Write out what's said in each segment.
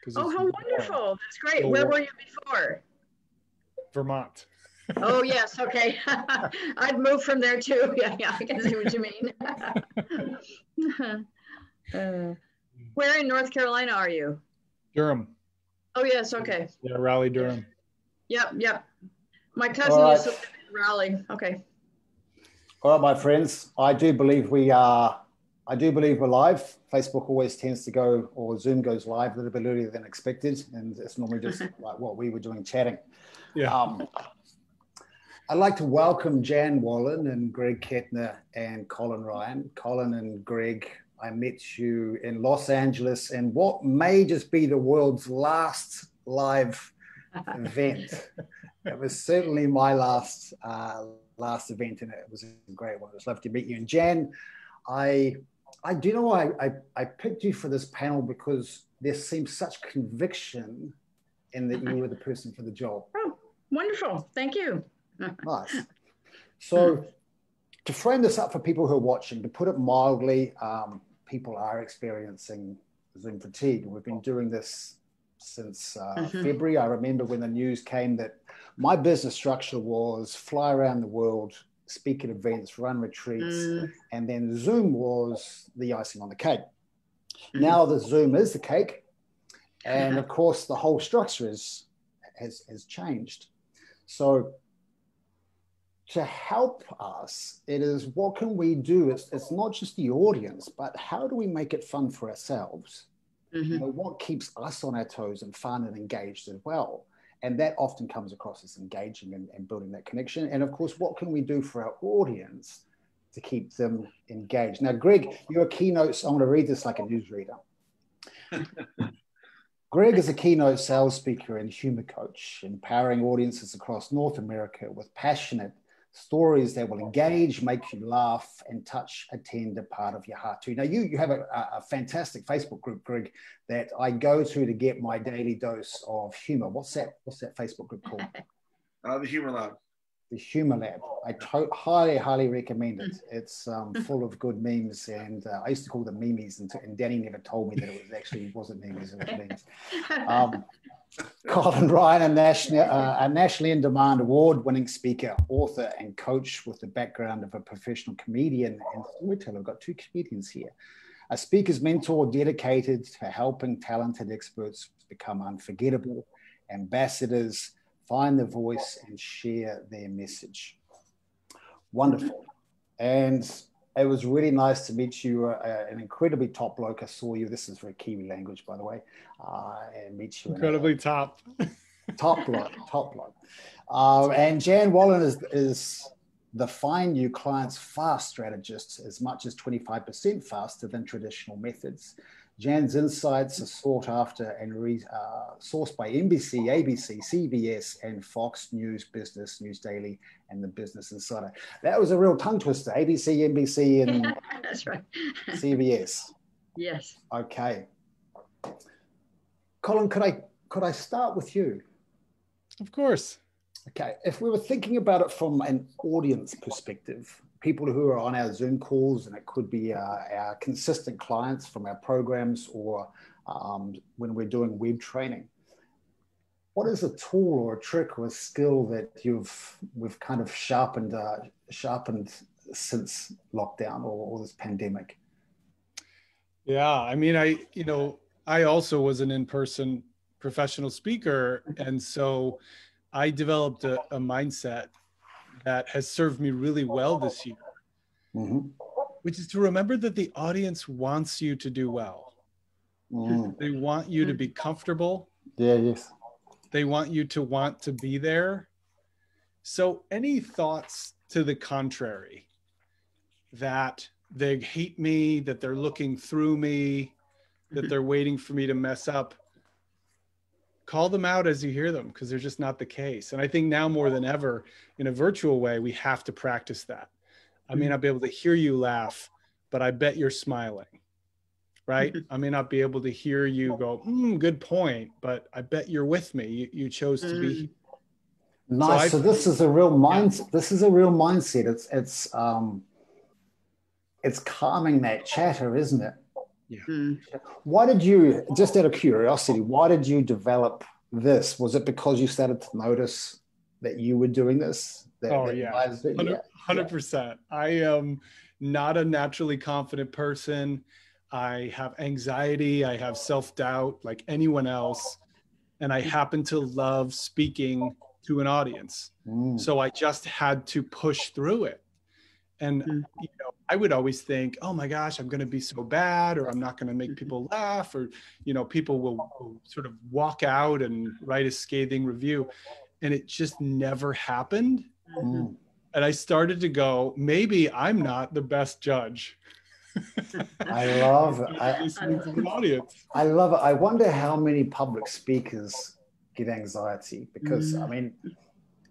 because Oh, it's how wonderful. That's great. So, where were you before? Vermont. Oh, yes. Okay. I'd moved from there too. Yeah, I can see what you mean. Where in North Carolina are you? Durham. Oh, yes. Okay. Yeah, Raleigh, Durham. Yep. My cousin used to live in Raleigh. Okay. All right, my friends. I do believe we're live. Facebook always tends to go, or Zoom goes live a little bit earlier than expected, and it's normally just like what we were doing, chatting. Yeah. I'd like to welcome Jan Wallen and Greg Kettner and Colin Ryan. Colin and Greg, I met you in Los Angeles in what may just be the world's last live event. It was certainly my last event, and it was a great one. It was lovely to meet you. And Jan, I do know I picked you for this panel because there seems such conviction in that you were the person for the job. Oh, wonderful. Thank you. Nice. So to frame this up for people who are watching, to put it mildly, people are experiencing Zoom fatigue. We've been doing this since February. I remember when the news came that my business structure was fly around the world, speak at events, run retreats, and then Zoom was the icing on the cake. Now the Zoom is the cake, and of course the whole structure has changed. So to help us, it is what can we do? It's not just the audience, but how do we make it fun for ourselves? You know, what keeps us on our toes and fun and engaged as well? And that often comes across as engaging and building that connection. And of course, what can we do for our audience to keep them engaged? Now, Greg, you're a keynote. I'm going to read this like a newsreader. Greg is a keynote sales speaker and humor coach, empowering audiences across North America with passionate stories that will engage, make you laugh, and touch a tender part of your heart too. Now, you have a fantastic Facebook group, Greg, that I go to get my daily dose of humor. What's that Facebook group called? The Humour Lab. The Humour Lab. I highly recommend it. It's full of good memes, and I used to call them memes, and Danny never told me that it wasn't memes, it was memes. Colin Ryan, a nationally in-demand award-winning speaker, author, and coach with the background of a professional comedian and storyteller. I've got two comedians here. A speaker's mentor dedicated to helping talented experts become unforgettable, ambassadors, find their voice, and share their message. Wonderful. And it was really nice to meet you, an incredibly top bloke. I saw you. This is very Kiwi language, by the way. And meet you. Incredibly top. Top bloke. And Jan Wallen is the find new clients fast strategist, as much as 25% faster than traditional methods. Jan's insights are sought after and sourced by NBC, ABC, CBS, and Fox News Business, News Daily, and the Business Insider. That was a real tongue twister. ABC, NBC, and that's right. CBS. Yes. Okay. Colin, could I start with you? Of course. Okay. If we were thinking about it from an audience perspective, people who are on our Zoom calls, and it could be our consistent clients from our programs, or when we're doing web training. What is a tool or a trick or a skill that we've kind of sharpened since lockdown or this pandemic? Yeah, I mean, I also was an in-person professional speaker, and so I developed a mindset that has served me really well this year, which is to remember that the audience wants you to do well. They want you to be comfortable. Yeah, yes. They want you to want to be there. So any thoughts to the contrary, that they hate me, that they're looking through me, that they're waiting for me to mess up, call them out as you hear them, because they're just not the case. And I think now more than ever, in a virtual way, we have to practice that. I may not be able to hear you laugh, but I bet you're smiling, right? I may not be able to hear you go, good point, but I bet you're with me. You chose to be here. Nice. So this is a real mindset. Yeah. This is a real mindset. It's calming that chatter, isn't it? Yeah. Why did you, just out of curiosity, why did you develop this? Was it because you started to notice that you were doing this? Oh, yeah. 100%. I am not a naturally confident person. I have anxiety. I have self-doubt like anyone else. And I happen to love speaking to an audience. So I just had to push through it. And you know, I would always think, oh my gosh, I'm going to be so bad, or I'm not going to make people laugh, or, you know, people will sort of walk out and write a scathing review. And it just never happened. And I started to go, maybe I'm not the best judge. I love it. Listening to an audience. I love it. I wonder how many public speakers get anxiety, because I mean,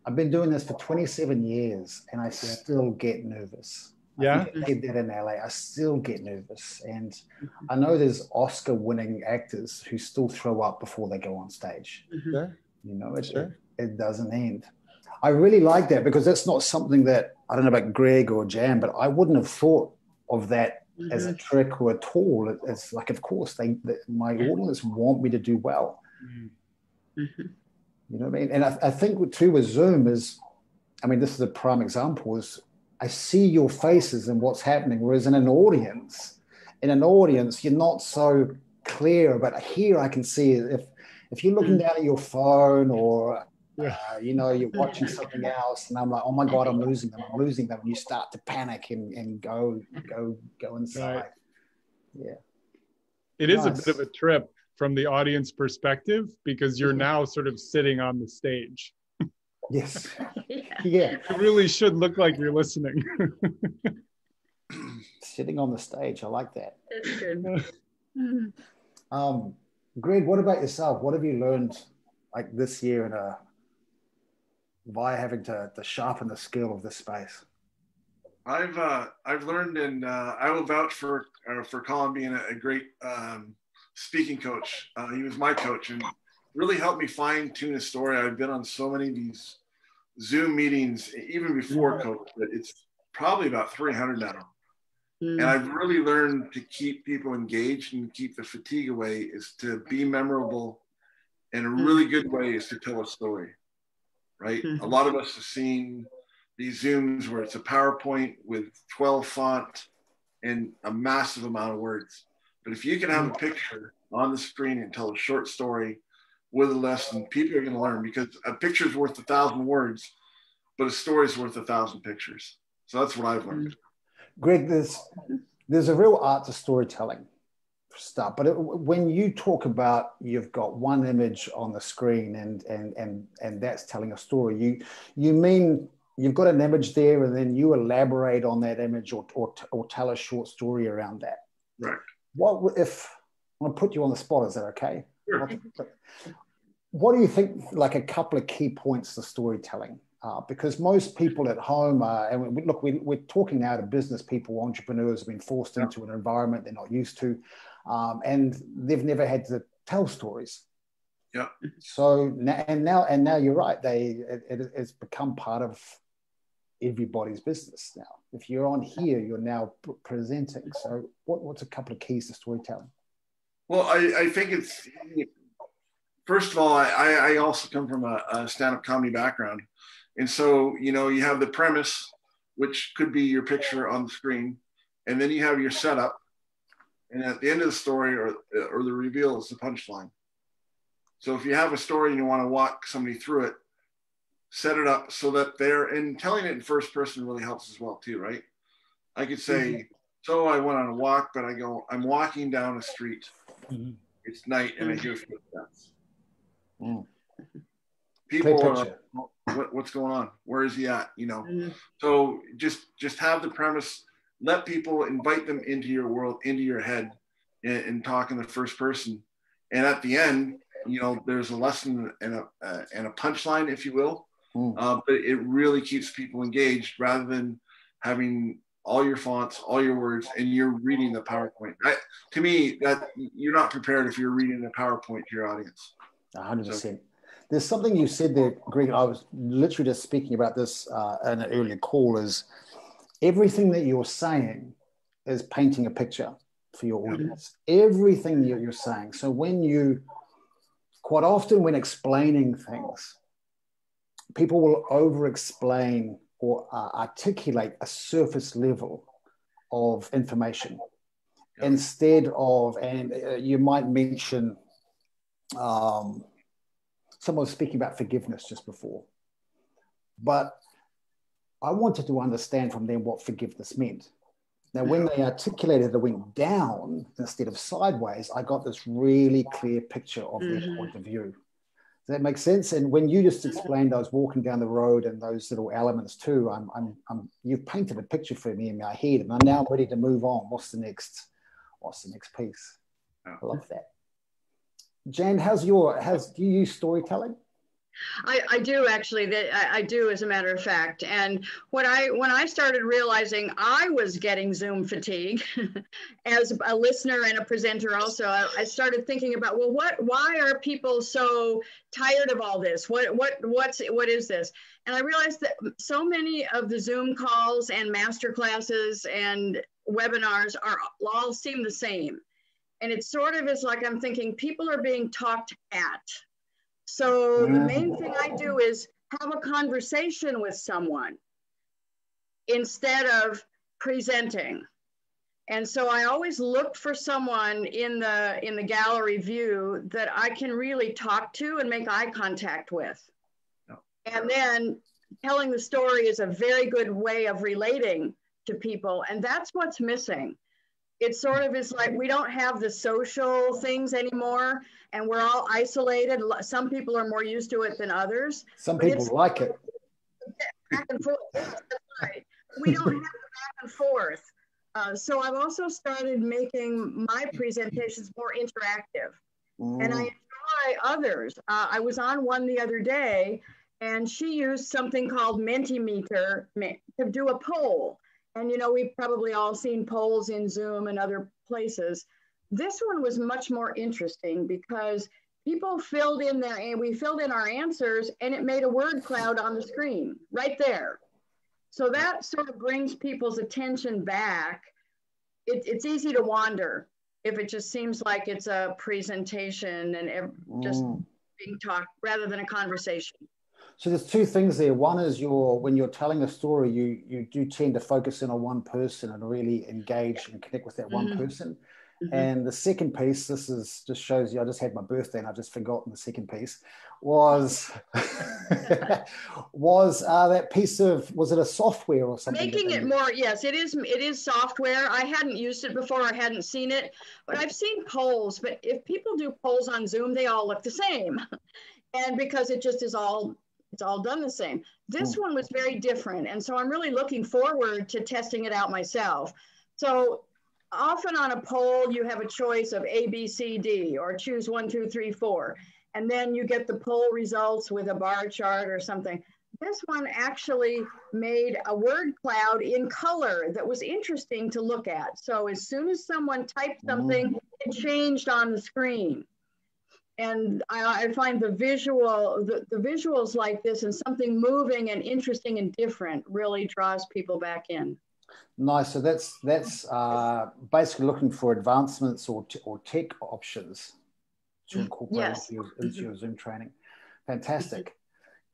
I've been doing this for 27 years and I still get nervous. Yeah. I think I did that in LA. I still get nervous. And I know there's Oscar winning actors who still throw up before they go on stage. Sure. You know, it doesn't end. I really like that, because that's not something that, I don't know about Greg or Jan, but I wouldn't have thought of that as a trick or a tool. It's like, of course, my audience want me to do well. You know what I mean? And I think too with Zoom is, I mean, this is a prime example, is I see your faces and what's happening, whereas in an audience, you're not so clear. But here I can see if you're looking down at your phone, or you know, you're watching something else, and I'm like, oh my God, I'm losing them. And you start to panic and go inside. Right. Yeah. It is a bit of a trip from the audience perspective, because you're now sort of sitting on the stage. Yes. Yeah. It really should look like you're listening. Sitting on the stage. I like that. That's good. Greg, what about yourself? What have you learned like this year by having to sharpen the skill of this space? I've learned, and I will vouch for Colin being a great speaking coach. He was my coach and really helped me fine tune a story. I've been on so many of these Zoom meetings, even before COVID, but it's probably about 300 now. And I've really learned to keep people engaged and keep the fatigue away, is to be memorable. And a really good way is to tell a story, right? A lot of us have seen these Zooms where it's a PowerPoint with 12 font and a massive amount of words. But if you can have a picture on the screen and tell a short story with a lesson, people are going to learn, because a picture is worth 1,000 words, but a story is worth 1,000 pictures. So that's what I've learned. Greg, there's a real art to storytelling stuff, but when you talk about you've got one image on the screen and that's telling a story, you mean you've got an image there and then you elaborate on that image or tell a short story around that. Right. What if, I'm gonna put you on the spot, is that okay? Sure. What do you think, like a couple of key points to storytelling? Because most people at home we're talking now to business people, entrepreneurs have been forced into an environment they're not used to, and they've never had to tell stories. Yeah. So now you're right. It's become part of everybody's business now. If you're on here, you're now presenting. So what's a couple of keys to storytelling? Well, I think it's, first of all, I also come from a stand-up comedy background. And so, you know, you have the premise, which could be your picture on the screen, and then you have your setup, and at the end of the story or the reveal is the punchline. So if you have a story and you want to walk somebody through it, set it up so that and telling it in first person really helps as well too, right? I could say, so I went on a walk, but I go, I'm walking down a street. It's night and I hear footsteps. People are, what's going on? Where is he at? You know, so just have the premise, let people, invite them into your world, into your head, and talk in the first person. And at the end, you know, there's a lesson and a punchline, if you will. But it really keeps people engaged, rather than having all your fonts, all your words, and you're reading the PowerPoint. To me, that you're not prepared if you're reading the PowerPoint to your audience. 100%. So, there's something you said there, Greg. I was literally just speaking about this in an earlier call. Is everything that you're saying is painting a picture for your audience. Everything you're saying. So quite often when explaining things, people will over-explain or articulate a surface level of information instead of, and you might mention, someone was speaking about forgiveness just before, but I wanted to understand from them what forgiveness meant. Now, when they articulated it went down instead of sideways, I got this really clear picture of their point of view. Does that make sense? And when you just explained, I was walking down the road and those little elements too, you've painted a picture for me in my head, and I'm now ready to move on. What's the next piece? I love that. Jan, do you use storytelling? I do actually. I do, as a matter of fact. And when I started realizing I was getting Zoom fatigue, as a listener and a presenter, also, I started thinking about, well, why are people so tired of all this? What is this? And I realized that so many of the Zoom calls and master classes and webinars all seem the same, and it sort of is like I'm thinking people are being talked at. So the main thing I do is have a conversation with someone instead of presenting. And so I always look for someone in the gallery view that I can really talk to and make eye contact with. And then telling the story is a very good way of relating to people. And that's what's missing. It sort of is like we don't have the social things anymore, and we're all isolated. Some people are more used to it than others. Some people like it. Back and forth. That's right. We don't have the back and forth. So I've also started making my presentations more interactive, and I enjoy others. I was on one the other day, and she used something called Mentimeter to do a poll. And, you know, we've probably all seen polls in Zoom and other places. This one was much more interesting because people filled in we filled in our answers, and it made a word cloud on the screen right there. So that sort of brings people's attention back. It's easy to wander if it just seems like it's a presentation and just being talked rather than a conversation. So there's two things there. One is when you're telling a story, you do tend to focus in on one person and really engage and connect with that one person. And the second piece, just shows you, I just had my birthday and I've just forgotten the second piece, was that piece of, was it a software or something? Making it more, yes, it is software. I hadn't used it before, I hadn't seen it, but I've seen polls. But if people do polls on Zoom, they all look the same. And because it just is it's all done the same. This one was very different. And so I'm really looking forward to testing it out myself. So often on a poll, you have a choice of A, B, C, D, or choose 1, 2, 3, 4. And then you get the poll results with a bar chart or something. This one actually made a word cloud in color that was interesting to look at. So as soon as someone typed something, it changed on the screen. And I find the visuals like this and something moving and interesting and different really draws people back in. Nice. So that's basically looking for advancements or tech options to incorporate into your Zoom training. Fantastic.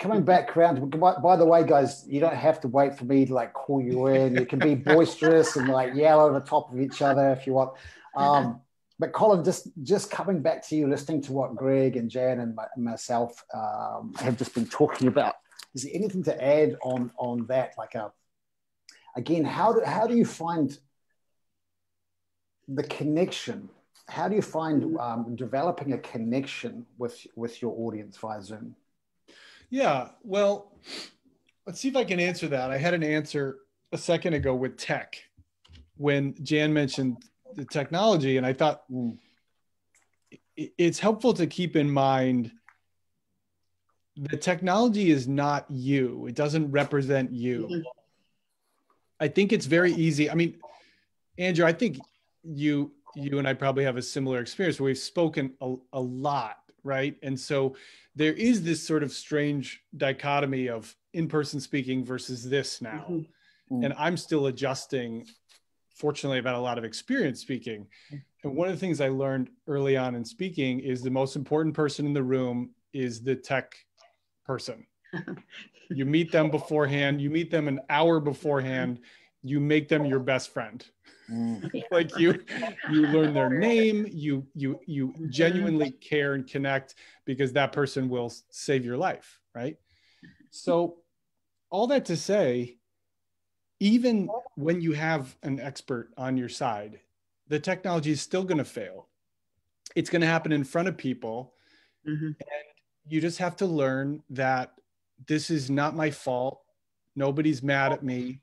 Coming back around, by the way, guys, you don't have to wait for me to like call you in. You can be boisterous and like yell over the top of each other if you want. But Colin, just coming back to you, listening to what Greg and Jan and myself have just been talking about, is there anything to add on that? Like, again, how do you find the connection? How do you find developing a connection with your audience via Zoom? Yeah, well, let's see if I can answer that. I had an answer a second ago with tech when Jan mentioned the technology, and I thought it's helpful to keep in mind the technology is not you. It doesn't represent you. I think it's very easy. I mean, Andrew, I think you and I probably have a similar experience where we've spoken a lot, right? And so there is this sort of strange dichotomy of in-person speaking versus this now. And I'm still adjusting fortunately I've had a lot of experience speaking. And one of the things I learned early on in speaking is the most important person in the room is the tech person. You meet them beforehand, you meet them an hour beforehand, you make them your best friend. Like you learn their name, you genuinely care and connect, because that person will save your life, right? So all that to say, even when you have an expert on your side, the technology is still going to fail. It's going to happen in front of people. And you just have to learn that this is not my fault. Nobody's mad at me.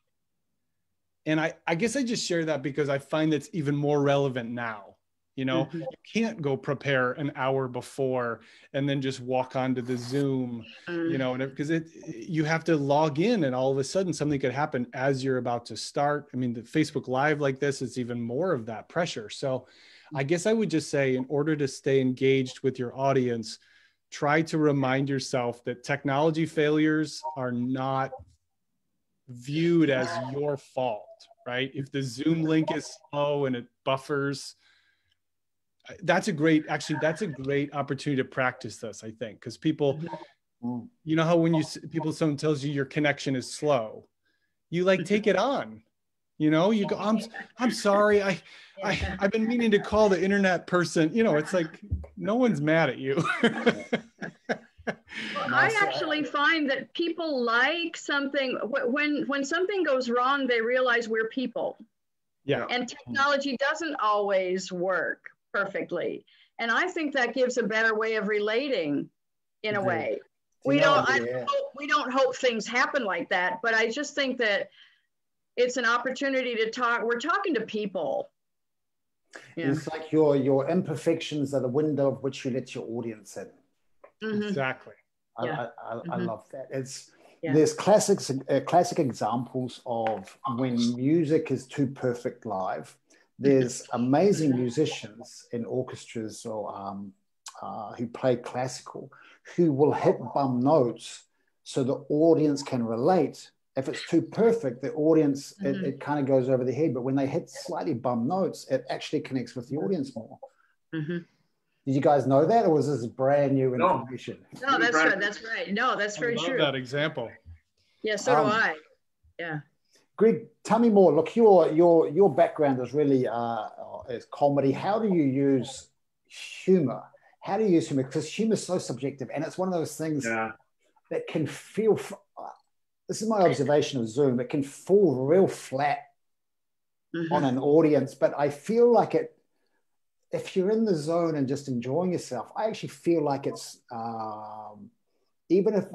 And I guess I just share that because I find that's even more relevant now. You know, you can't go prepare an hour before and then just walk onto the Zoom, you know, because you have to log in, and all of a sudden something could happen as you're about to start. I mean, the Facebook Live like this is even more of that pressure. So I guess I would just say, in order to stay engaged with your audience, try to remind yourself that technology failures are not viewed as your fault, right? If the Zoom link is slow and it buffers, that's a great opportunity to practice this, I think, because people, you know how when someone tells you your connection is slow, you like take it on, you know, you go, I'm sorry, I've been meaning to call the internet person, you know, it's like, no one's mad at you. Well, I actually find that people like something, when something goes wrong, they realize we're people. Yeah. And technology doesn't always work perfectly. And I think that gives a better way of relating in a way. We don't hope things happen like that, but I just think that it's an opportunity to talk. We're talking to people. Yeah. It's like your imperfections are the window of which you let your audience in. Exactly. I love that. There's classic examples of when music is too perfect live. There's amazing musicians in orchestras or who play classical who will hit bum notes so the audience can relate. If it's too perfect, the audience, it kind of goes over the head. But when they hit slightly bum notes, it actually connects with the audience more. Did you guys know that, or was this brand new information? No, that's right. That's right. No, that's very true. That example. Yeah, so do I. Yeah. Greg, tell me more. Look, your background is really is comedy. How do you use humor? How do you use humor? Because humor is so subjective, and it's one of those things that can feel. This is my observation of Zoom. It can fall real flat on an audience, but I feel like it. If you're in the zone and just enjoying yourself, I actually feel like it's even if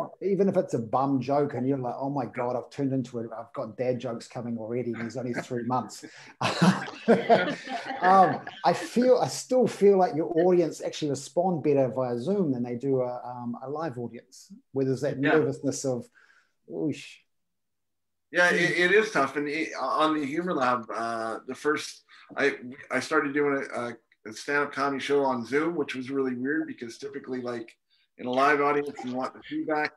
it's a bum joke and you're like, oh my God, I've turned into it. I've got dad jokes coming already. And he's only 3 months. I still feel like your audience actually respond better via Zoom than they do a live audience, where there's that nervousness of, whoosh. Yeah, it is tough. And on the Humour Lab, I started doing a stand-up comedy show on Zoom, which was really weird because typically, like in a live audience, you want the feedback.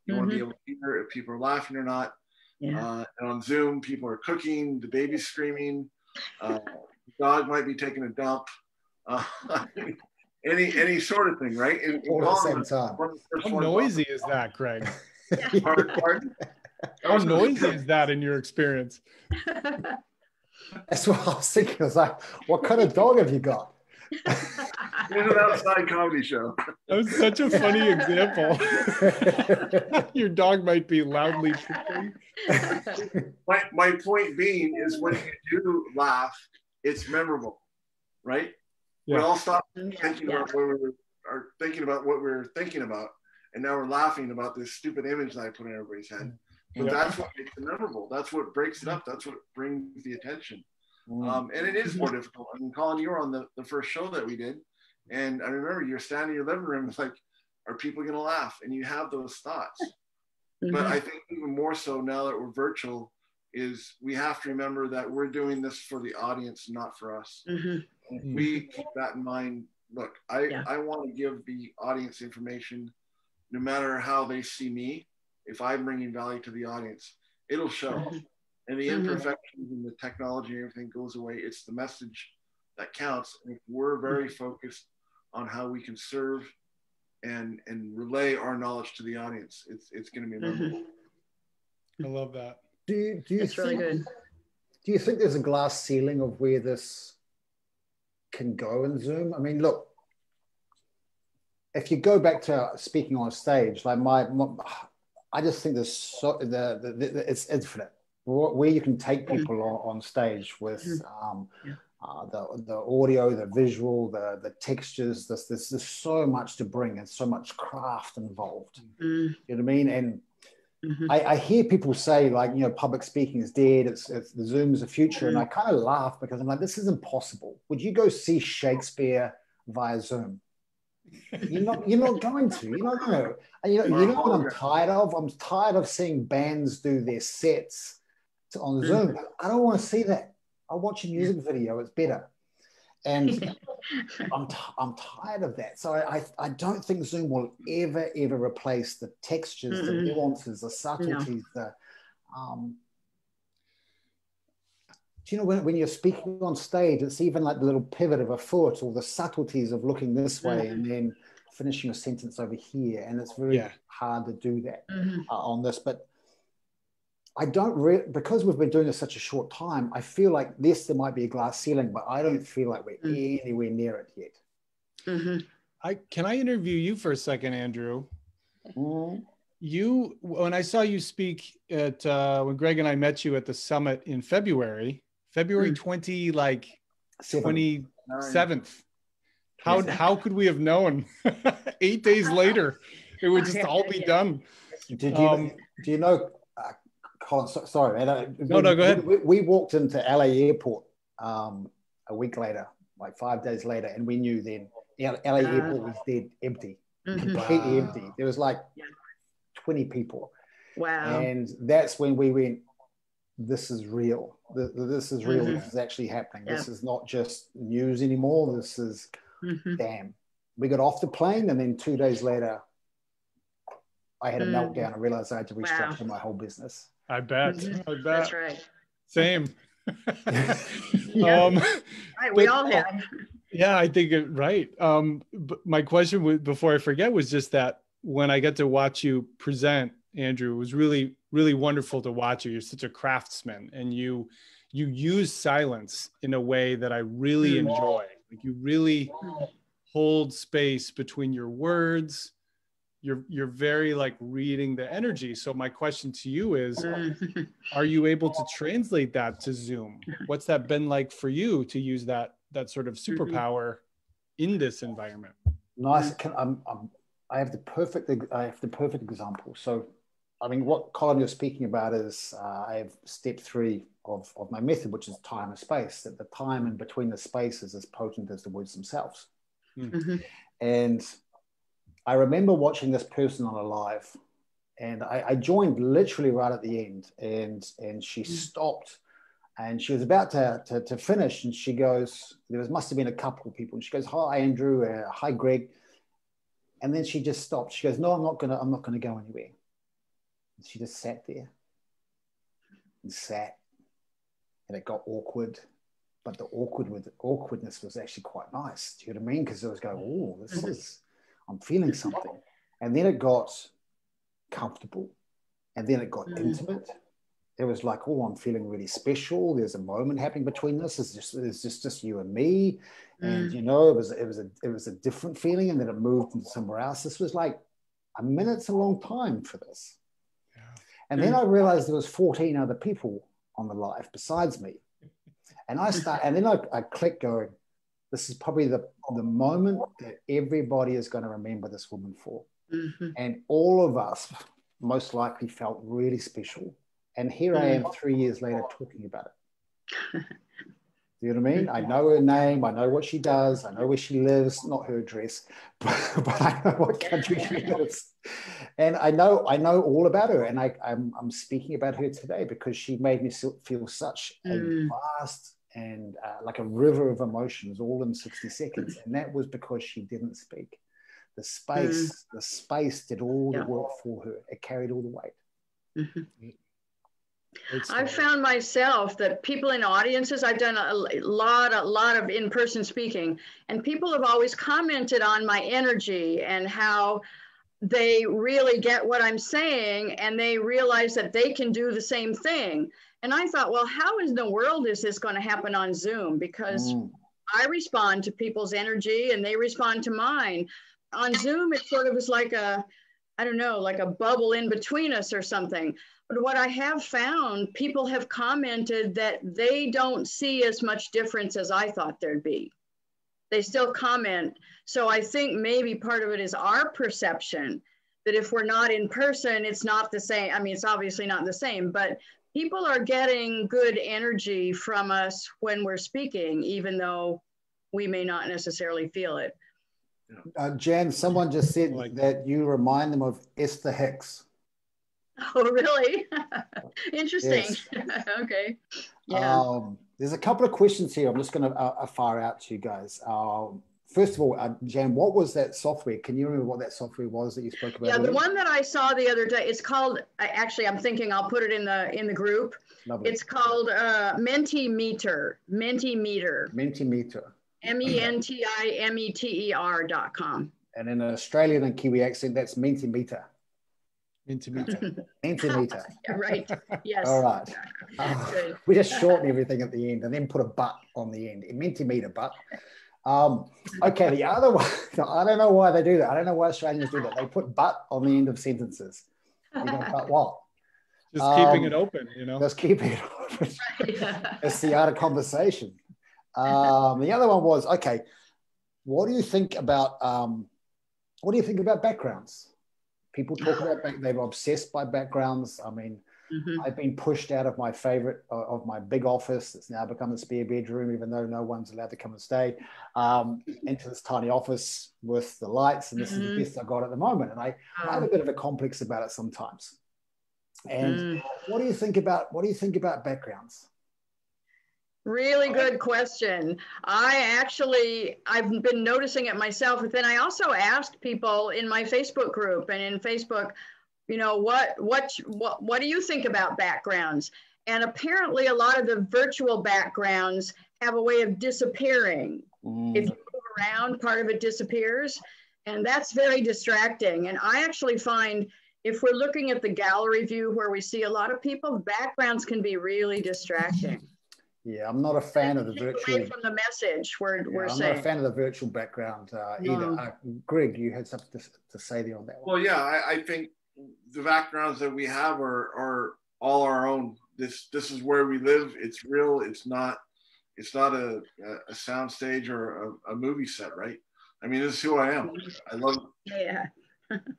You want to be able to hear if people are laughing or not. And on Zoom, people are cooking, the baby's screaming, the dog might be taking a dump, any sort of thing, right? All at the same time. How noisy is that, Craig? Pardon? How noisy is that in your experience? That's what I was thinking. I was like, what kind of dog have you got? It's an outside comedy show. That was such a funny example. Your dog might be loudly purring. My point being is when you do laugh, it's memorable, right? We all stop thinking about what we were thinking about, and now we're laughing about this stupid image that I put in everybody's head. But that's what makes it memorable. That's what breaks it up. That's what brings the attention. And it is more difficult. I mean, Colin, you were on the first show that we did. And I remember you're standing in your living room. It's like, are people going to laugh? And you have those thoughts. But I think even more so now that we're virtual is we have to remember that we're doing this for the audience, not for us. And if we keep that in mind, look, I want to give the audience information no matter how they see me. If I'm bringing value to the audience, it'll show. and the imperfections in the technology and everything goes away. It's the message that counts. And if we're very focused on how we can serve and relay our knowledge to the audience, it's going to be memorable. I love that. Do you It's think, really good. do you think there's a glass ceiling of where this can go in Zoom? I mean, look, if you go back to speaking on stage, like I just think there's it's infinite where you can take people on stage with the audio, the visual, the textures. There's so much to bring and so much craft involved. You know what I mean? And I hear people say, like, you know, public speaking is dead. It's the Zoom is the future, and I kind of laugh because I'm like, this is impossible. Would you go see Shakespeare via Zoom? You're not going to. You're not going to. And you know what I'm tired of? I'm tired of seeing bands do their sets on Zoom. I don't want to see that. I watch a music video. It's better. And I'm tired of that. So I don't think Zoom will ever replace the textures, the nuances, the subtleties, do you know when you're speaking on stage, it's even like the little pivot of a foot or the subtleties of looking this way and then finishing a sentence over here. And it's very hard to do that on this. But I don't because we've been doing this such a short time, I feel like there might be a glass ceiling, but I don't feel like we're anywhere near it yet. Can I interview you for a second, Andrew? You, when I saw you speak at when Greg and I met you at the summit in February 27th. How could we have known? 8 days later, it would just all be done. Do you know, Colin? Sorry, man. No, go ahead. We walked into LA airport a week later, like 5 days later, and we knew then LA airport was dead, empty, completely empty. There was like 20 people. Wow. And that's when we went, this is real. This is real. This is actually happening. This is not just news anymore. This is, damn. We got off the plane, and then 2 days later, I had a meltdown. I realized I had to restructure my whole business. I bet. That's right. Same. Right, we all have. Yeah, I think right. But my question before I forget was just that when I get to watch you present, Andrew, it was really, really wonderful to watch you. You're such a craftsman, and you use silence in a way that I really enjoy. Like, you really hold space between your words. You're very like reading the energy. So my question to you is, are you able to translate that to Zoom? What's that been like for you to use that sort of superpower in this environment? Nice. I have the perfect example. So, I mean, what Colin you're speaking about is I have step 3 of my method, which is time and space. That the time in between the space is as potent as the words themselves. And I remember watching this person on a live, and I joined literally right at the end, and she stopped, and she was about to finish, and she goes, must have been a couple of people, and she goes, "Hi, Andrew. Hi, Greg." And then she just stopped. She goes, "No, I'm not gonna go anywhere." And she just sat there and sat, and it got awkward. But the awkwardness was actually quite nice. Do you know what I mean? Because I was going, "Oh, I'm feeling something." And then it got comfortable, and then it got intimate. It was like, "Oh, I'm feeling really special. There's a moment happening between us. It's just you and me." And you know, it was a different feeling, and then it moved into somewhere else. This was like a minute's a long time for this. And then I realized there was 14 other people on the live besides me. And then I clicked going, this is probably the moment that everybody is going to remember this woman for. And all of us most likely felt really special. And here I am 3 years later talking about it. Do you know what I mean? I know her name. I know what she does. I know where she lives. Not her address, but I know what country she lives. And I know all about her. And I'm speaking about her today because she made me feel such a vast and like a river of emotions all in 60 seconds. And that was because she didn't speak. The space did all the work for her. It carried all the weight. I've found myself that people in audiences, I've done a lot of in-person speaking, and people have always commented on my energy and how they really get what I'm saying, and they realize that they can do the same thing. And I thought, well, how in the world is this going to happen on Zoom? Because I respond to people's energy and they respond to mine. On Zoom, it sort of is like a, I don't know, like a bubble in between us or something. But what I have found, people have commented that they don't see as much difference as I thought there'd be. They still comment. So I think maybe part of it is our perception that if we're not in person, it's not the same. I mean, it's obviously not the same, but people are getting good energy from us when we're speaking, even though we may not necessarily feel it. Jan, someone just said that you remind them of Esther Hicks. Oh, really? Interesting. Yes. Okay. Yeah. There's a couple of questions here. I'm just going to fire out to you guys. First of all, Jan, what was that software? Can you remember what that software was that you spoke about? Yeah, the one that I saw the other day, it's called, actually, I'm thinking I'll put it in the group. Lovely. It's called Mentimeter. Mentimeter. Mentimeter. Mentimeter.com. And in an Australian and Kiwi accent, that's Mentimeter. Mentimeter. Mentimeter. Yeah, right. Yes. All right. We just shorten everything at the end and then put a but on the end. Mentimeter, but. Okay, the other one, I don't know why they do that. I don't know why Australians do that. They put but on the end of sentences. You know, but what? Just keeping it open, you know? Just keeping it open. It's the art of conversation. The other one was, okay, what do you think about backgrounds? People talk about they're obsessed by backgrounds. I mean, I've been pushed out of my favorite, of my big office. It's now become a spare bedroom, even though no one's allowed to come and stay, into this tiny office with the lights. And this is the best I've got at the moment. And I have a bit of a complex about it sometimes. And what do you think about backgrounds? Really good question. I've been noticing it myself, but then I also asked people in my Facebook group and in Facebook, you know, what do you think about backgrounds? And apparently a lot of the virtual backgrounds have a way of disappearing. If you move around, part of it disappears. And that's very distracting. And I actually find if we're looking at the gallery view where we see a lot of people, backgrounds can be really distracting. Yeah, I'm not a fan of the virtual. Away from the message we're saying. I'm not a fan of the virtual background either. Greg, you had something to say there on that one. Well, yeah, I think the backgrounds that we have are all our own. This is where we live. It's real. It's not a sound stage or a movie set, right? I mean, this is who I am. I love. Yeah.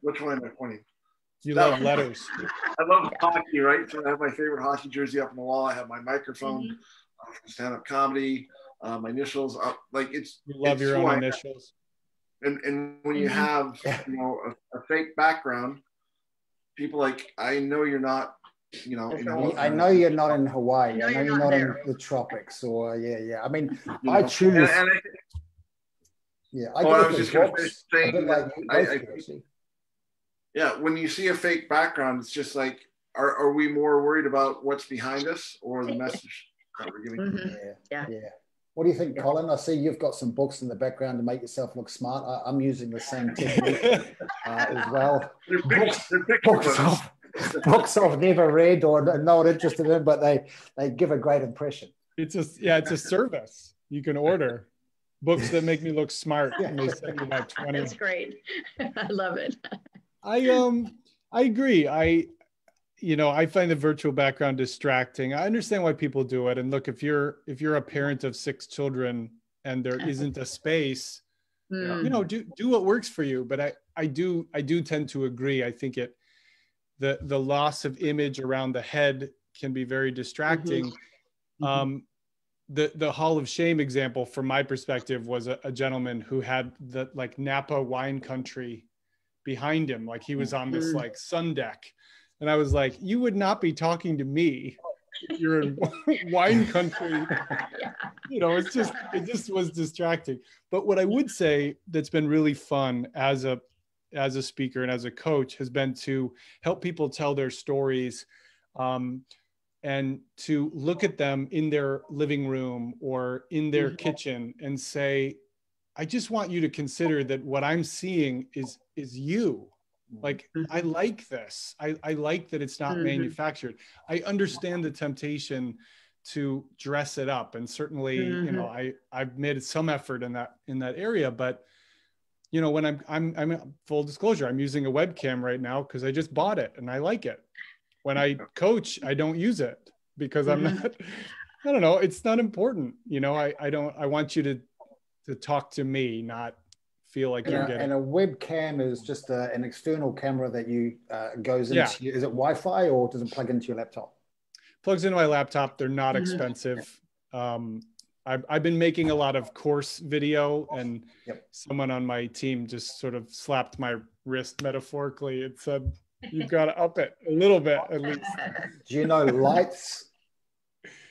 Which one am I pointing? You love letters. I love hockey, right? So I have my favorite hockey jersey up on the wall. I have my microphone, stand-up comedy, my initials up. Like it's. You love your own initials. And when you have a fake background, people like, I know you're not. I know you're not in Hawaii. I know you're not in the tropics, or I mean, I choose. I was just going to say, when you see a fake background, it's just like, are we more worried about what's behind us or the message that we're giving? Yeah. What do you think, Colin? I see you've got some books in the background to make yourself look smart. I'm using the same technique as well. Books I've never read or not interested in, but they give a great impression. It's a service you can order. Books that make me look smart. And they send me about 20. That's great. I love it. I agree. I find the virtual background distracting. I understand why people do it. And look, if you're a parent of 6 children and there isn't a space, do what works for you. But I do tend to agree. I think the loss of image around the head can be very distracting. The Hall of Shame example, from my perspective, was a gentleman who had the Napa wine country behind him, like he was on this sun deck, and I was like, you would not be talking to me if you're in wine country. It just was distracting. But what I would say that's been really fun as a speaker and as a coach has been to help people tell their stories and to look at them in their living room or in their kitchen and say, I just want you to consider that what I'm seeing is you. Like, I like this. I like that it's not manufactured. I understand the temptation to dress it up. And certainly, you know, I've made some effort in that area, but you know, when I'm full disclosure, I'm using a webcam right now because I just bought it and I like it. When I coach, I don't use it because I'm not, I don't know, it's not important. You know, I want you to talk to me, not feel like you're getting. And a webcam is just an external camera that you goes into. Is it Wi-Fi or does it plug into your laptop? Plugs into my laptop. They're not expensive. I've been making a lot of course video, and someone on my team just sort of slapped my wrist metaphorically and said, "You've got to up it a little bit at least." Do you know lights,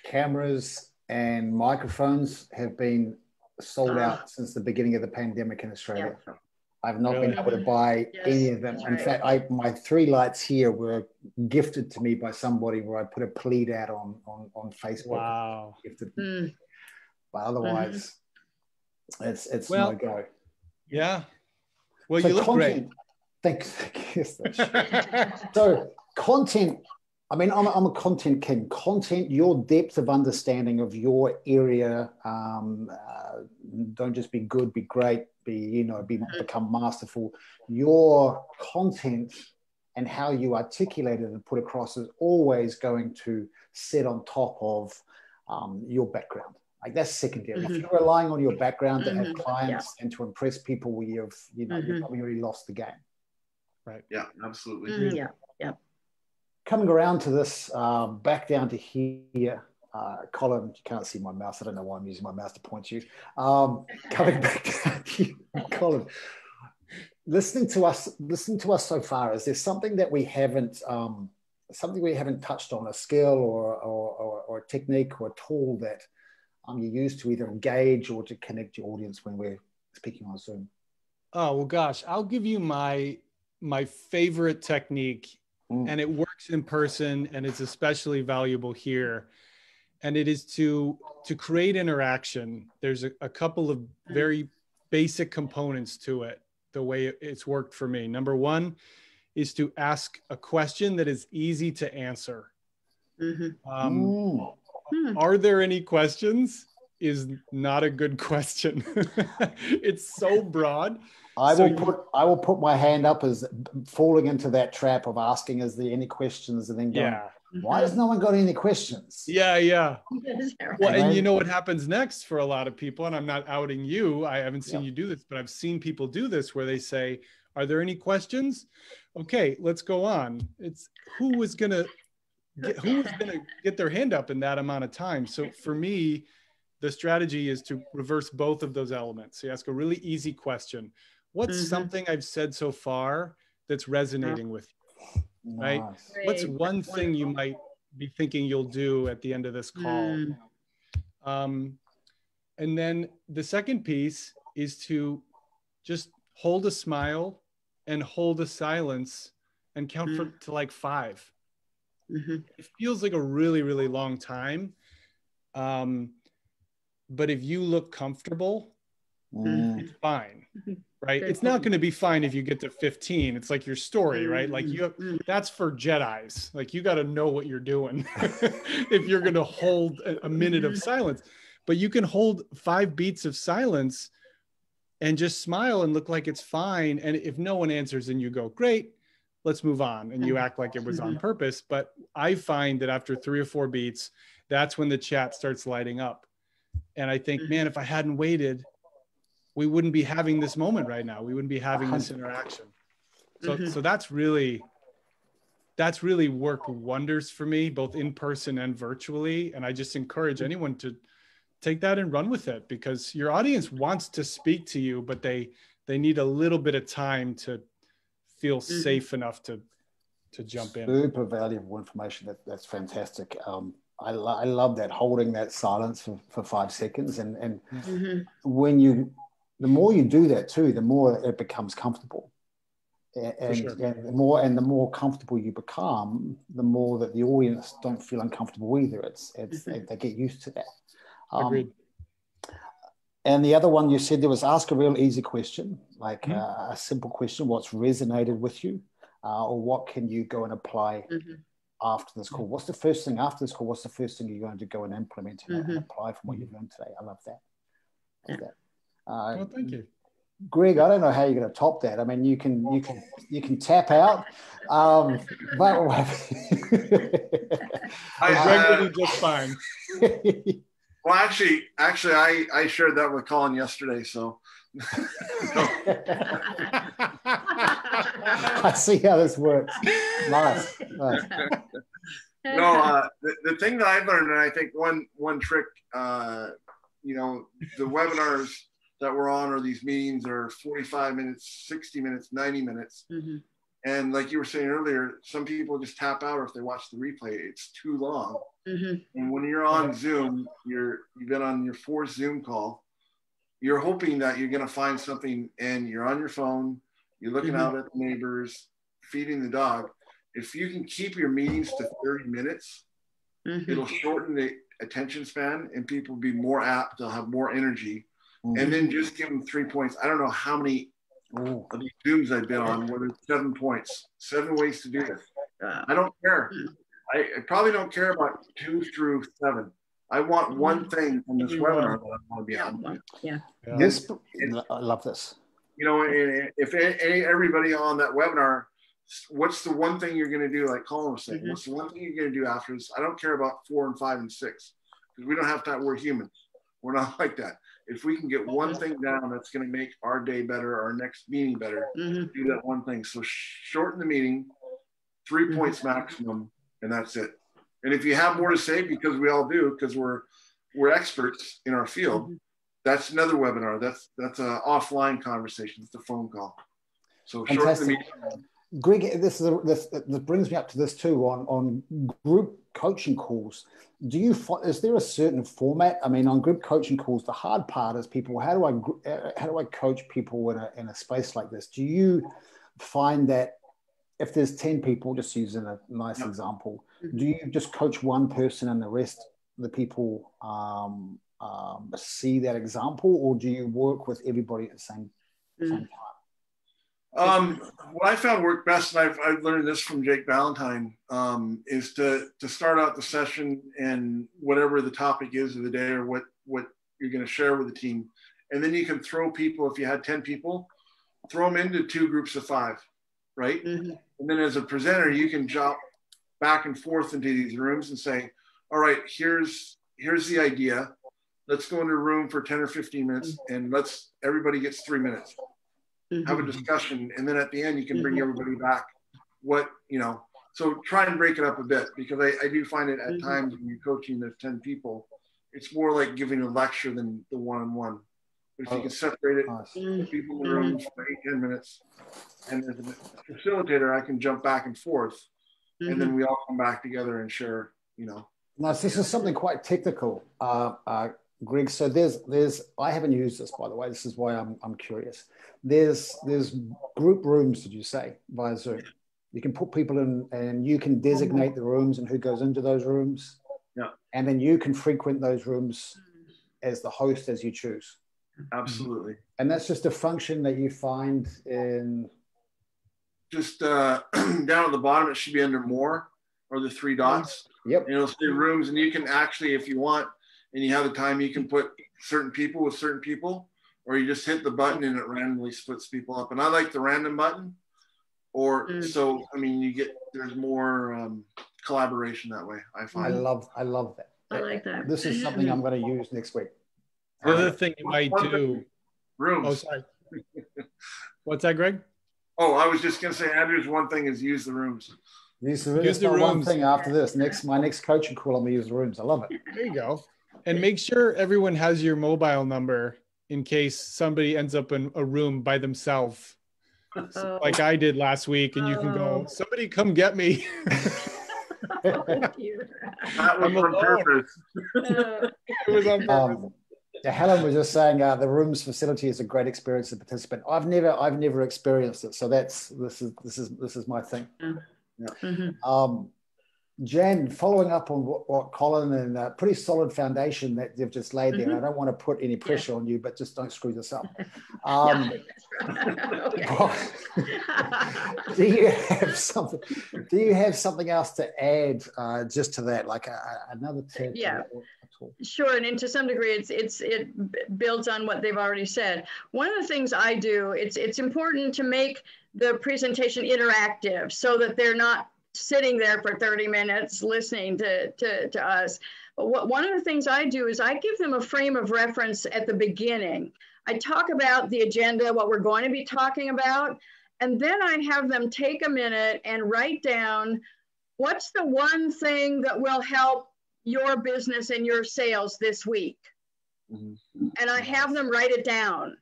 cameras, and microphones have been sold out since the beginning of the pandemic in Australia? I've not been able to buy any of them. In fact, my 3 lights here were gifted to me by somebody where I put a plead out on Facebook. Wow. Gifted me. But otherwise, it's no go. Yeah. Well, so you look great. Thanks. So content, I mean, I'm a content king. Content, your depth of understanding of your area, don't just be good, be great, become masterful. Your content and how you articulate it and put across is always going to sit on top of your background. Like, that's secondary. If you're relying on your background to have clients and to impress people, you've probably already lost the game. Right. Yeah, absolutely. Coming around to this, back down to here, Colin, you can't see my mouse. I don't know why I'm using my mouse to point you. Coming back down here, Colin, listening to us so far, is there something that we haven't touched on, a skill or a technique or a tool that you use to either engage or to connect your audience when we're speaking on Zoom? Oh, well, gosh, I'll give you my favorite technique, and it works in person, and it's especially valuable here. And it is to create interaction. There's a couple of very basic components to it, the way it's worked for me. Number one is to ask a question that is easy to answer. Are there any questions? Is not a good question. It's so broad. I will put my hand up as falling into that trap of asking, is there any questions? And then going, why has no one got any questions? Yeah. Well, and you know what happens next for a lot of people, and I'm not outing you. I haven't seen you do this, but I've seen people do this where they say, are there any questions? Okay, let's go on. It's who was gonna get their hand up in that amount of time. So for me, the strategy is to reverse both of those elements. So you ask a really easy question. What's something I've said so far that's resonating with you, right? Nice. What's one thing you might be thinking you'll do at the end of this call? And then the second piece is to just hold a smile and hold a silence and count to like 5. It feels like a really, really long time. But if you look comfortable, it's fine, right? It's not going to be fine if you get to 15. It's like your story, right? Like that's for Jedis. Like, you got to know what you're doing if you're going to hold a minute of silence. But you can hold 5 beats of silence and just smile and look like it's fine. And if no one answers, then you go, great, let's move on. And you act like it was on purpose. But I find that after 3 or 4 beats, that's when the chat starts lighting up. And I think, man, if I hadn't waited, we wouldn't be having this moment right now. We wouldn't be having this interaction. So that's really worked wonders for me, both in person and virtually. And I just encourage anyone to take that and run with it, because your audience wants to speak to you, but they need a little bit of time to feel safe enough to jump in. Super valuable information. That's fantastic. I love that, holding that silence for 5 seconds. And when the more you do that too, the more it becomes comfortable. And the more comfortable you become, the more that the audience don't feel uncomfortable either. They get used to that. Agreed. And the other one you said there was ask a real easy question, like a simple question, what's resonated with you, or what can you go and apply after this call? What's the first thing after this call? What's the first thing you're going to go and implement and apply from what you've learned today? I love that. Well, thank you. Greg, I don't know how you're going to top that. I mean, you can tap out, but Greg will be just fine. Well, actually, I shared that with Colin yesterday. So I see how this works. Nice. No, the thing that I've learned, and I think one trick, you know, the webinars that we're on or these meetings are 45 minutes, 60 minutes, 90 minutes. And like you were saying earlier, some people just tap out, or if they watch the replay, it's too long. And when you're on Zoom, you've been on your fourth Zoom call, you're hoping that you're going to find something, and you're on your phone, you're looking out at the neighbors, feeding the dog. If you can keep your meetings to 30 minutes, it'll shorten the attention span, and people will be more apt, they'll have more energy. And then just give them 3 points. I don't know how many of these Zooms I've been on, whether it's 7 points, 7 ways to do this. I don't care. I probably don't care about 2 through 7. I want one thing from this webinar that I want to be on. I love this. You know, if everybody on that webinar, what's the one thing you're going to do? Like Colin was saying, what's the one thing you're going to do after this? I don't care about 4 and 5 and 6, because we don't have to. We're humans. We're not like that. If we can get one thing down that's going to make our day better, our next meeting better, do that one thing. So shorten the meeting, 3 points maximum, and that's it. And if you have more to say, because we all do, because we're experts in our field, that's another webinar. That's an offline conversation. It's a phone call. So shorten the meeting. Greg, this brings me up to this too, on group coaching calls. Is there a certain format? I mean, on group coaching calls, the hard part is people. How do I coach people in a space like this? Do you find that if there's 10 people, just using a nice example, do you just coach one person and the rest of the people see that example, or do you work with everybody at the same time? What I found worked best, and I've learned this from Jake Valentine, is to start out the session and whatever the topic is of the day, or what you're going to share with the team. And then you can throw people, if you had 10 people, throw them into 2 groups of 5, right? And then as a presenter, you can jump back and forth into these rooms and say, all right, here's the idea. Let's go into a room for 10 or 15 minutes, and everybody gets 3 minutes. Have a discussion, and then at the end you can bring everybody back. So try and break it up a bit, because I do find it at times when you're coaching there's 10 people, it's more like giving a lecture than the one-on-one. But if you can separate it, people in the room for 8-10 minutes, and as a facilitator, I can jump back and forth, and then we all come back together and share. Now, this is something quite technical, Greg. So I haven't used this, by the way. This is why I'm curious. There's group rooms, did you say, via Zoom? You can put people in, and you can designate the rooms and who goes into those rooms. Yeah. And then you can frequent those rooms as the host as you choose. Absolutely. And that's just a function that you find in. Just down at the bottom, it should be under more, or the 3 dots. Yep. And it'll say rooms, and you can actually, if you want, and you have the time, you can put certain people with certain people, or you just hit the button and it randomly splits people up. And I like the random button, so I mean, there's more collaboration that way, I find. I love that. I like that. This is something I'm going to use next week. The other thing you might do. Rooms. Oh, sorry. What's that, Greg? Oh, I was just going to say, Andrew's one thing is use the rooms. Use the rooms. One thing after this. My next coaching call, I'm going to use the rooms. I love it. There you go. And make sure everyone has your mobile number in case somebody ends up in a room by themselves, like I did last week, and you can go, somebody come get me. That was on purpose. It was on purpose. Helen was just saying the room's facility is a great experience as a participant. I've never experienced it, so this is my thing. Yeah. Mm-hmm. Jen, following up on what Colin and a pretty solid foundation that they've just laid there. I don't want to put any pressure on you, but just don't screw this up. Do you have something else to add just to that, like another tip? Yeah. Sure, and to some degree, it builds on what they've already said. One of the things I do, it's important to make the presentation interactive so that they're not sitting there for 30 minutes listening to us. But one of the things I do is I give them a frame of reference at the beginning. I talk about the agenda, what we're going to be talking about, and then I have them take a minute and write down what's the one thing that will help your business and your sales this week. Mm-hmm. And I have them write it down.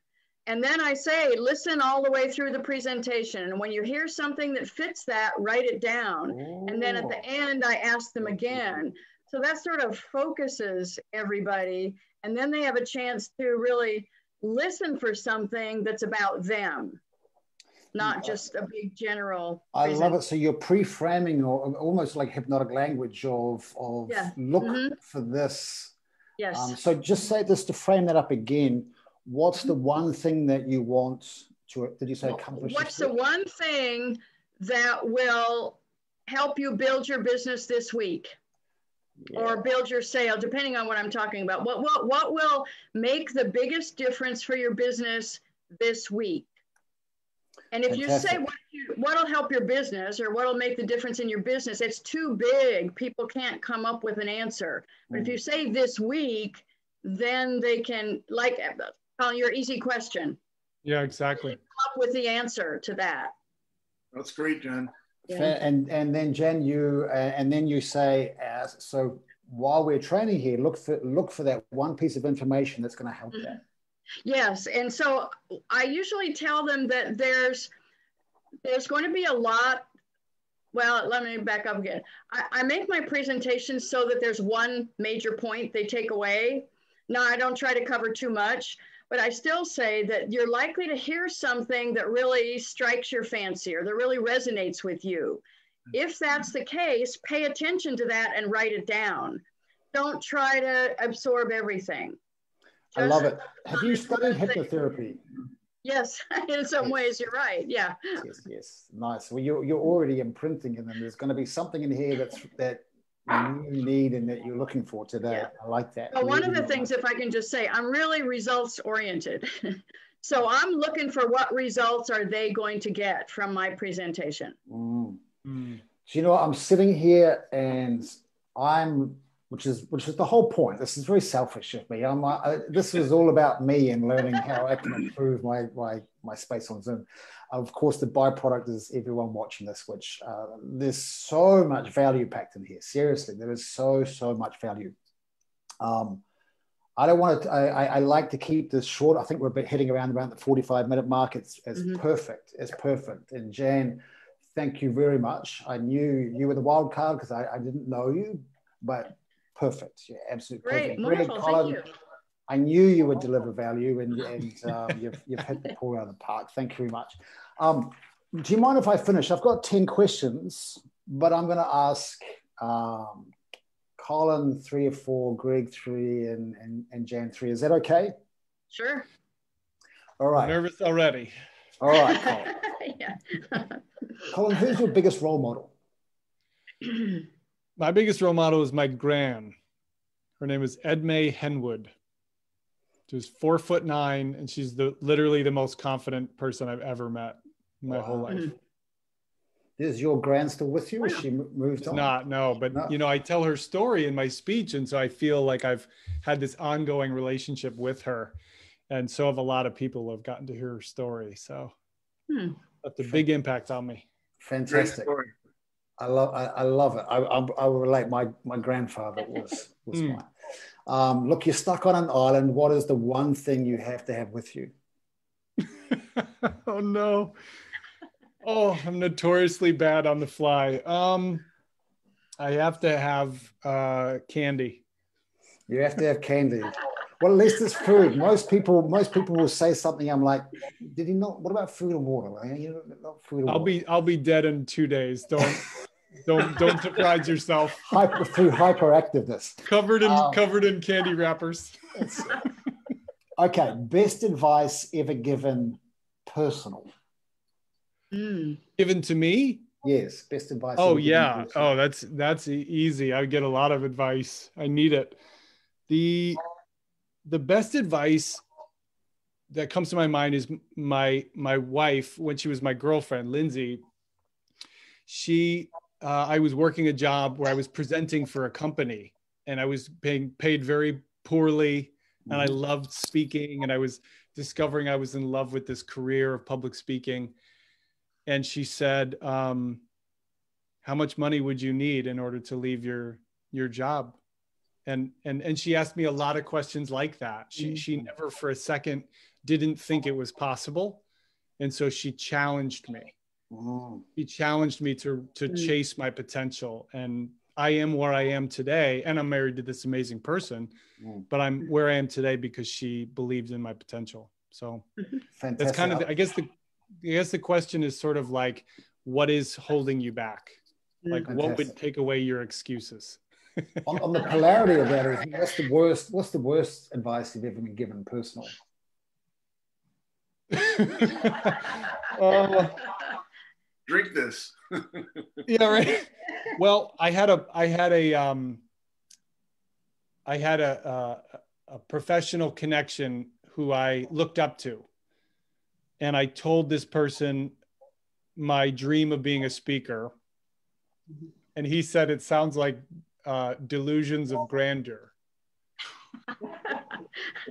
And then I say, listen all the way through the presentation. And when you hear something that fits that, write it down. And then at the end, I ask them again. So that sort of focuses everybody. And then they have a chance to really listen for something that's about them, not just a big general. I love it. So you're pre-framing, or almost like hypnotic language of look for this. Yes. So just say this to frame that up again. What's the one thing that you want to, did you say accomplish? What's the one thing that will help you build your business this week? Yeah. Or build your sale, depending on what I'm talking about. What will make the biggest difference for your business this week? And if Fantastic. you say what'll help your business or what'll make the difference in your business, it's too big. People can't come up with an answer. But if you say this week, then they can, like your easy question. Yeah, exactly. Come up with the answer to that. That's great, Jen. Yeah. And then Jen, you say, so while we're training here, look for that one piece of information that's going to help that. Yes, and so I usually tell them that there's going to be a lot. Well, let me back up again. I make my presentations so that there's one major point they take away. Now, I don't try to cover too much, but I still say that you're likely to hear something that really strikes your fancy or that really resonates with you. If that's the case, pay attention to that and write it down. Don't try to absorb everything. I love it. Have you studied hypnotherapy? Yes, in some ways, you're right. Yeah. Yes. Nice. Well, you're already imprinting in them. There's going to be something in here that you need and that you're looking for today. Yeah. I like that. Well, one of the things, if I can just say, I'm really results oriented. So I'm looking for what results are they going to get from my presentation. So you know what? I'm sitting here and which is the whole point. This is very selfish of me. This is all about me and learning how I can improve my space on Zoom. Of course, the byproduct is everyone watching this, which there's so much value packed in here. Seriously, there is so much value. I don't want to. I like to keep this short. I think we're heading around the 45-minute mark. It's perfect. It's perfect. And Jan, thank you very much. I knew you were the wild card because I didn't know you, but perfect. Yeah, absolutely perfect. Great, wonderful. Colin, thank you. I knew you would deliver value, and you've hit the ball out of the park. Thank you very much. Do you mind if I finish? I've got 10 questions, but I'm going to ask Colin 3 or 4, Greg 3, and Jan 3. Is that okay? Sure. All right. I'm nervous already. All right, Colin. Yeah. Colin, who's your biggest role model? My biggest role model is my gran. Her name is Edmay Henwood. She's 4'9", and she's literally the most confident person I've ever met in my whole life. Is your gran still with you, or she moved on? Not, no. But, I tell her story in my speech, and so I feel like I've had this ongoing relationship with her. And so have a lot of people who have gotten to hear her story. So that's a big impact on me. Fantastic. I love it. I will relate. My grandfather was mine. Look, you're stuck on an island. What is the one thing you have to have with you? Oh, no. Oh, I'm notoriously bad on the fly. I have to have candy. You have to have candy. Well, at least it's food. Most people will say something. I'm like, did he not? What about food and water? Like, you know, not food and water. I'll be dead in 2 days. Don't surprise yourself. Through hyperactiveness. Covered in candy wrappers. Okay, best advice ever given personal. Given to me? Yes, best advice. Oh yeah. Oh, that's easy. I get a lot of advice. I need it. The best advice that comes to my mind is my wife, when she was my girlfriend, Lindsay. I was working a job where I was presenting for a company, and I was being paid very poorly, and I loved speaking, and I was discovering I was in love with this career of public speaking. And she said, how much money would you need in order to leave your job? And she asked me a lot of questions like that. She never for a second didn't think it was possible. And so she challenged me. She challenged me to chase my potential. And I am where I am today. And I'm married to this amazing person, but I'm where I am today because she believed in my potential. So fantastic. That's kind of, I guess the question is sort of like, what is holding you back? Like, fantastic. What would take away your excuses? on the polarity of that, what's the worst advice you've ever been given personally? Drink this. Yeah, right. Well, I had a professional connection who I looked up to, and I told this person my dream of being a speaker, and he said it sounds like delusions of grandeur.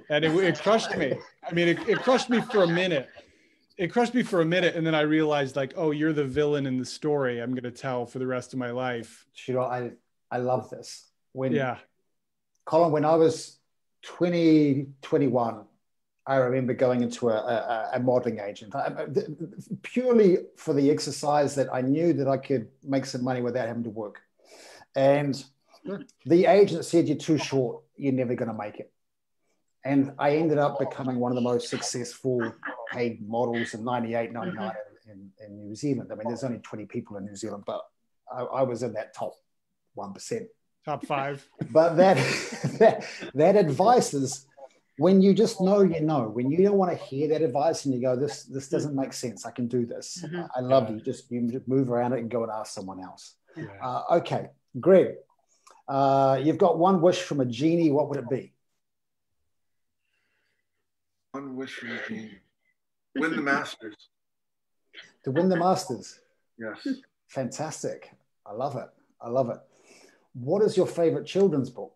And it crushed me. I mean, it crushed me for a minute. It crushed me for a minute, and then I realized, like, oh, you're the villain in the story I'm going to tell for the rest of my life. Sure, I love this. Colin, when I was 21, I remember going into a modeling agent, purely for the exercise that I knew that I could make some money without having to work. And the agent said, you're too short, you're never going to make it. And I ended up becoming one of the most successful paid models in 98, 99 in New Zealand. I mean, there's only 20 people in New Zealand, but I was in that top 1%. Top 5. But that advice is, when you just know, when you don't want to hear that advice and you go, this doesn't make sense, I can do this. I love you just move around it and go and ask someone else. Yeah. Okay, Greg, you've got one wish from a genie. What would it be? One wish from a genie. Win the Masters. To win the Masters? Yes. Fantastic. I love it. What is your favorite children's book?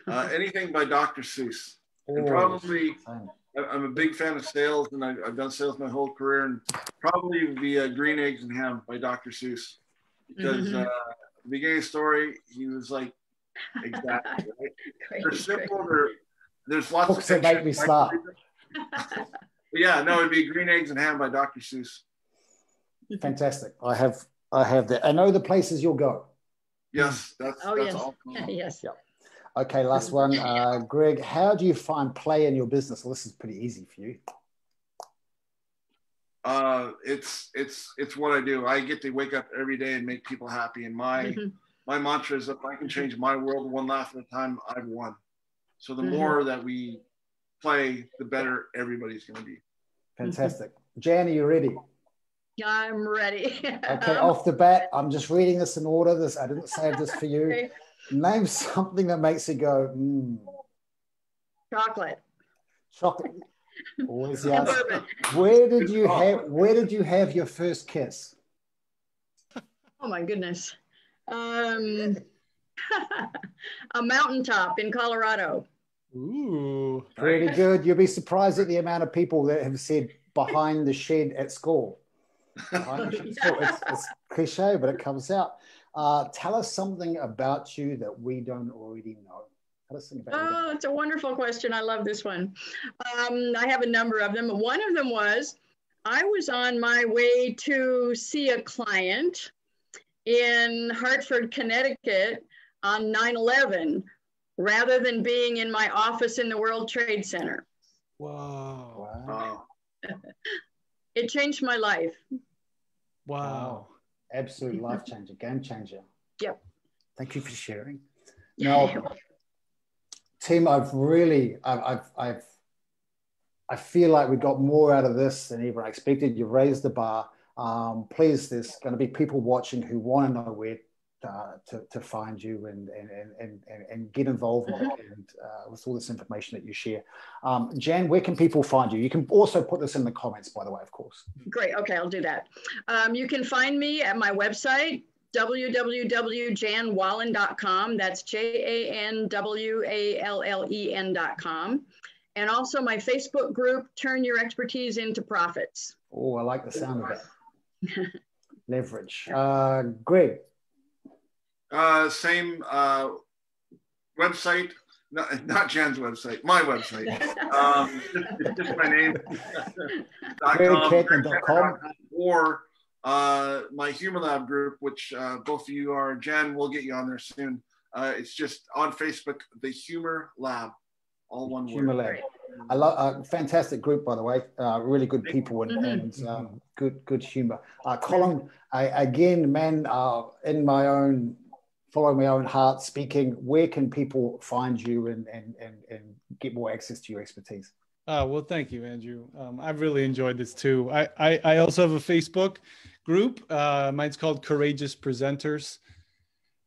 Anything by Dr. Seuss. And probably, I'm a big fan of sales, and I've done sales my whole career, and probably the Green Eggs and Ham by Dr. Seuss. Because the beginning of the story, he was like, exactly, right? They're simple, there's lots books that make me stop. Yeah, no, it'd be Green Eggs and Ham by Dr. Seuss. Fantastic. I have that. I know the places you'll go. Yes, that's all. Yes. Yeah. Okay, last one. Greg, how do you find play in your business? Well, this is pretty easy for you. It's what I do. I get to wake up every day and make people happy. And my mantra is, if I can change my world one laugh at a time, I've won. So the more that we play, the better everybody's going to be. Fantastic. Jan, are you ready? I'm ready. Okay, off the bat, I'm just reading this in order. I didn't save this for you. Okay. Name something that makes you go, Chocolate. Always the answer. Where did you have your first kiss? Oh my goodness. A mountaintop in Colorado. Ooh. Pretty good. You'll be surprised at the amount of people that have said behind the shed at school. It's cliche, but it comes out. Tell us something about you that we don't already know. Tell us something about you. It's a wonderful question. I love this one. I have a number of them. One of them was, I was on my way to see a client in Hartford, Connecticut on 9/11 rather than being in my office in the World Trade Center. Wow. Wow. It changed my life. Wow. Absolute life changer, game changer. Yep. Thank you for sharing. Now, team, I feel like we got more out of this than even I expected. You've raised the bar. Please, there's going to be people watching who want to know where to find you and get involved with all this information that you share. Jan, where can people find you? You can also put this in the comments, by the way, of course. Great. Okay, I'll do that. You can find me at my website, www.janwallen.com. That's JANWALLEN.com. And also my Facebook group, Turn Your Expertise into Profits. Oh, I like the sound of that. Leverage. Greg. Same website, not Jan's website, my website. Just my name. Kettner.com. Or my Humour Lab group, which both of you are. Jan, we'll get you on there soon. It's just on Facebook, the Humour Lab, all one Humour word. Lab. I love fantastic group, by the way. Really good people and good humor. Colin, again, man, in my own, following my own heart, speaking. Where can people find you and get more access to your expertise? Well, thank you, Andrew. I've really enjoyed this too. I also have a Facebook group. Mine's called Courageous Presenters.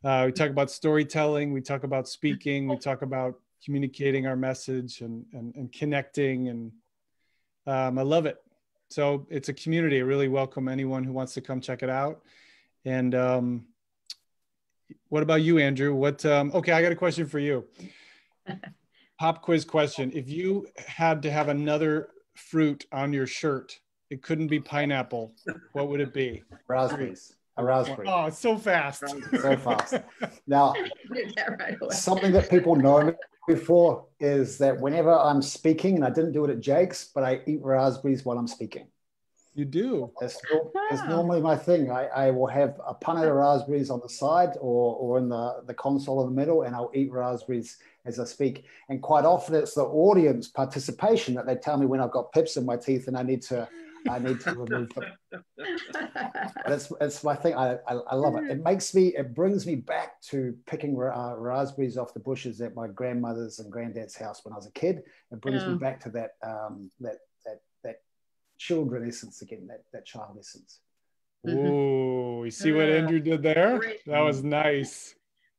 We talk about storytelling. We talk about speaking. We talk about communicating our message and connecting. And I love it. So it's a community. I really welcome anyone who wants to come check it out. And what about you, Andrew? Okay, I got a question for you. Pop quiz question. If you had to have another fruit on your shirt, it couldn't be pineapple, what would it be? Raspberries. A raspberry. Oh, it's so fast. So fast. Now, Right away. something that people know me before is that whenever I'm speaking, and I didn't do it at Jake's, but I eat raspberries while I'm speaking. You do? It's normally my thing. I will have a punnet of raspberries on the side or in the console in the middle, and I'll eat raspberries as I speak. And quite often it's the audience participation that they tell me when I've got pips in my teeth and I need to remove them. But it's my thing. I love it. It brings me back to picking raspberries off the bushes at my grandmother's and granddad's house when I was a kid. It brings me back to that children essence again, that child essence. Ooh, you see what Andrew did there? Great. That was nice.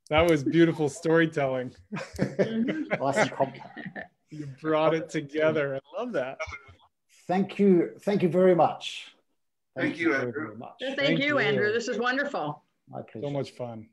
That was beautiful storytelling. Nice and compact. You brought it together. I love that. Thank you very much. Thank you, Andrew. very much. Thank you, Andrew. This is wonderful. My pleasure. So much fun.